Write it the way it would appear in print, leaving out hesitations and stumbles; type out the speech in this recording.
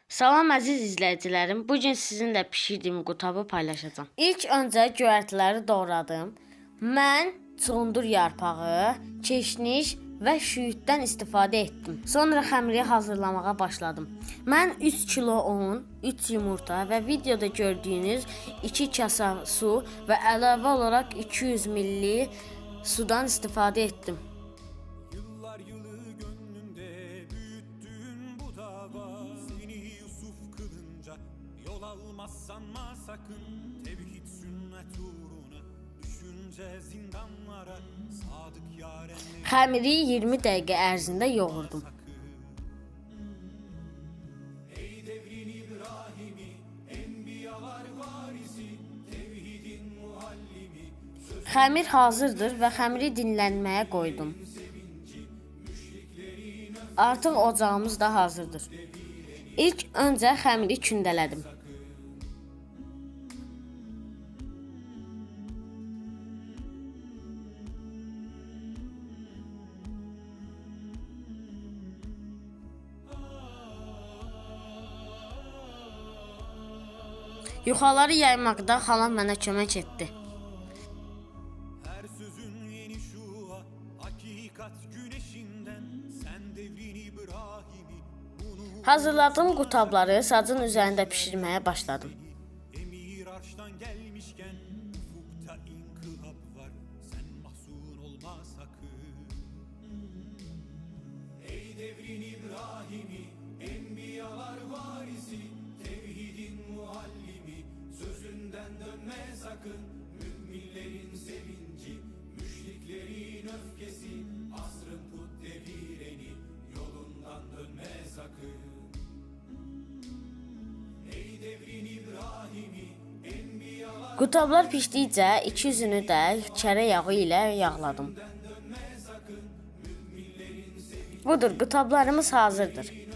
Salam əziz izləyicilərim. Bu gün sizinlə bişirdiyim qutabı paylaşacağam. İlk öncə göyərtiləri doğradım. Mən çondur yarpağı, keşniş və şüyüddən istifadə etdim. Sonra xəmiri hazırlamağa başladım. Mən 3 kilo un, 3 yumurta və videoda gördüyünüz 2 kasa su və əlavə olaraq 200 ml sudan istifadə etdim. Yıllar yılı gönlümde büyüttün bu dava. Seni Yusuf kılınca yol almazsan sakın. Tevhid sünnet uğruna düşünce zindanlara sadık yarenleri. Xəmiri 20 dəqiqə ərzində yoğurdum. Ey devrin İbrahim'i, enbiyalar varisi, tevhidin muallimi. Xəmir hazırdır və xəmiri dinlənməyə qoydum. Artıq ocağımız da hazırdır. İlk öncə xəmiri kündələdim. Yuxaları yaymaqda xalam mənə kömək etdi. Her sözün yeni şua, hakikat güneşinden. Sen devrin İbrahim'i, bunu Hazırladığım qutabları sacın üzərində bişirməyə başladım. emir arştan gelmişken ufukta inkılap var. Sen mahzun olma sakın. Ey devrin İbrahim'i, enbiyalar varisi, tevhidin muallimi, sözünden dönme sakın. Müminlerin sevinci, müşriklerin öfkesi, asrın put devireni, yolundan dönme sakın. Ey devrin İbrahim'i, enbiyalar Qutablar pişdikcə 200-ünü də kərə yağı ilə yağladım. Budur, qutablarımız hazırdır.